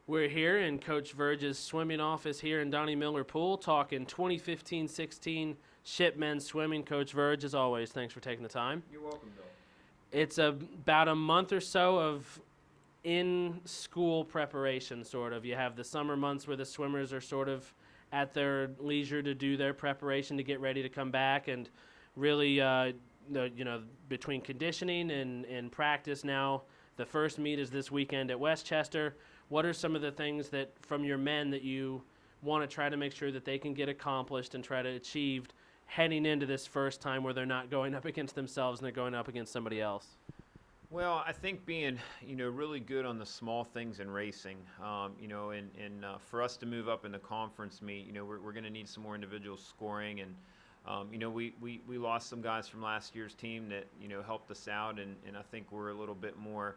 We're here in Coach Verge's swimming office here in Donnie Miller Pool talking 2015-16 ship men's swimming. Coach Verge, as always, thanks for taking the time. You're welcome, Bill. It's about a month or so of in-school preparation, sort of. You have the summer months where the swimmers are sort of at their leisure to do their preparation to get ready to come back, and really, between conditioning and practice now, the first meet is this weekend at Westchester. What are some of the things that, from your men, that you want to try to make sure that they can get accomplished and try to achieve heading into this first time where they're not going up against themselves and they're going up against somebody else? Well, I think being, really good on the small things in racing, and for us to move up in the conference meet, we're going to need some more individual scoring. And, we lost some guys from last year's team that, helped us out. And I think we're a little bit more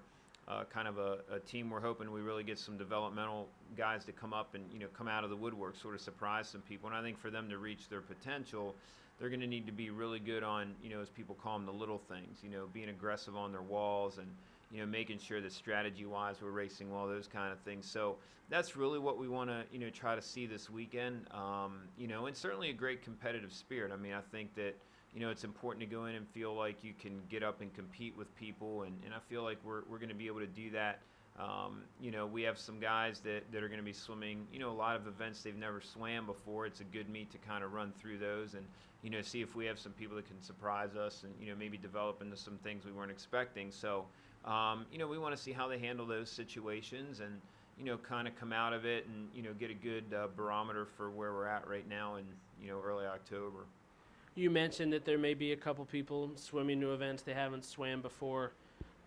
kind of a team. We're hoping we really get some developmental guys to come up and, come out of the woodwork, sort of surprise some people. And I think for them to reach their potential, they're going to need to be really good on, as people call them, the little things, being aggressive on their walls and, making sure that strategy-wise we're racing well, those kind of things. So that's really what we want to, try to see this weekend, and certainly a great competitive spirit. I mean, I think that, it's important to go in and feel like you can get up and compete with people, and I feel like we're going to be able to do that. We have some guys that are going to be swimming, a lot of events they've never swam before. It's a good meet to kind of run through those and, see if we have some people that can surprise us and, maybe develop into some things we weren't expecting. So, we want to see how they handle those situations and, kind of come out of it and, get a good barometer for where we're at right now in, early October. You mentioned that there may be a couple people swimming new events they haven't swam before.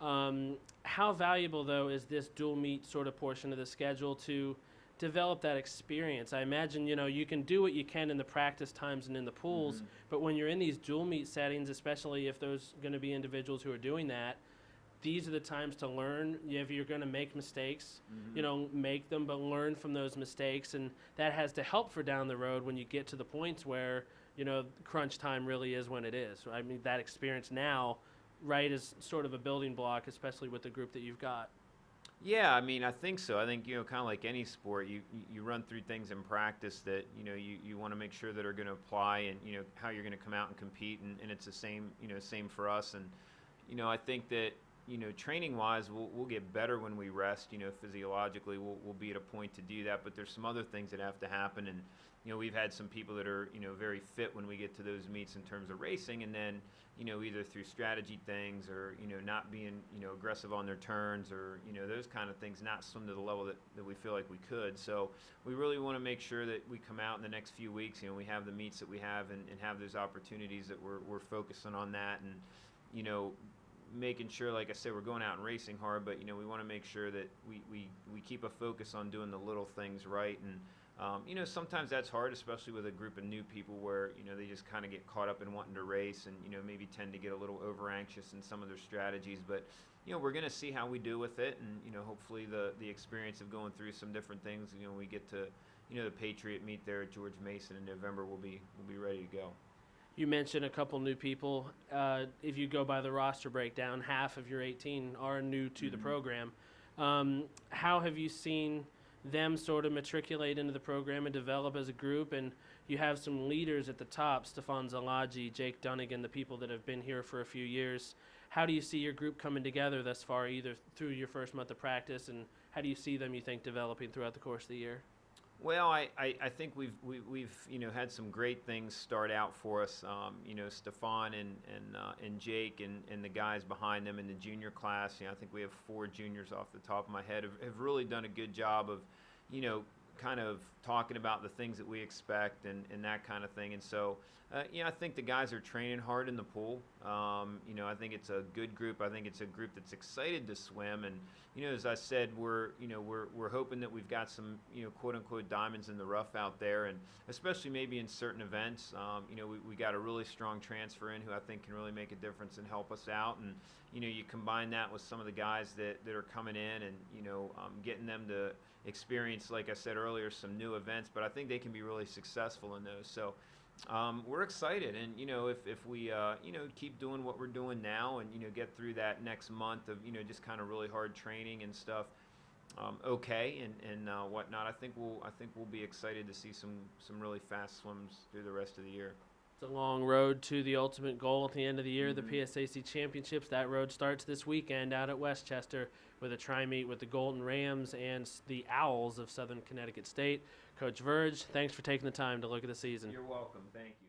How valuable, though, is this dual meet sort of portion of the schedule to develop that experience? I imagine, you can do what you can in the practice times and in the pools, Mm-hmm. but when you're in these dual meet settings, especially if there's going to be individuals who are doing that, these are the times to learn. If you're going to make mistakes, Mm-hmm. make them, but learn from those mistakes, and that has to help for down the road when you get to the points where, crunch time really is when it is. I mean, that experience now, right, is sort of a building block, especially with the group that you've got. Yeah, I mean, I think so. I think, kind of like any sport, you run through things in practice that, you want to make sure that are going to apply and, how you're going to come out and compete. And it's the same, same for us. And, I think that, training-wise, we'll get better when we rest. Physiologically, we'll be at a point to do that. But there's some other things that have to happen. And, we've had some people that are, very fit when we get to those meets in terms of racing. And then, either through strategy things or, not being, aggressive on their turns or, those kind of things, not swim to the level that we feel like we could. So we really want to make sure that we come out in the next few weeks, we have the meets that we have and have those opportunities that we're focusing on that and, making sure, like I said, we're going out and racing hard, but, we want to make sure that we keep a focus on doing the little things right. And, sometimes that's hard, especially with a group of new people where, they just kind of get caught up in wanting to race and, maybe tend to get a little over anxious in some of their strategies. But, we're going to see how we do with it. And, hopefully the experience of going through some different things, when we get to, the Patriot meet there at George Mason in November, we'll be ready to go. You mentioned a couple new people. If you go by the roster breakdown, half of your 18 are new to the program. How have you seen them sort of matriculate into the program and develop as a group? And you have some leaders at the top, Stefan Zalaji, Jake Dunnigan, the people that have been here for a few years. How do you see your group coming together thus far, either through your first month of practice, and how do you see them, you think, developing throughout the course of the year? Well, I think we've had some great things start out for us. Stefan and Jake and the guys behind them in the junior class. I think we have 4 juniors off the top of my head have really done a good job of, kind of talking about the things that we expect and that kind of thing. And so, I think the guys are training hard in the pool. I think it's a good group. I think it's a group that's excited to swim. And, as I said, we're hoping that we've got some, quote unquote diamonds in the rough out there. And especially maybe in certain events, we got a really strong transfer in who I think can really make a difference and help us out. And, you combine that with some of the guys that are coming in and, getting them to experience, like I said earlier, some new events, but I think they can be really successful in those. So we're excited, and if we keep doing what we're doing now, and get through that next month of just kind of really hard training and stuff, okay and whatnot. I think we'll be excited to see some really fast swims through the rest of the year. It's a long road to the ultimate goal at the end of the year, the Mhm. PSAC Championships. That road starts this weekend out at Westchester with a tri-meet with the Golden Rams and the Owls of Southern Connecticut State. Coach Verge, thanks for taking the time to look at the season. You're welcome. Thank you.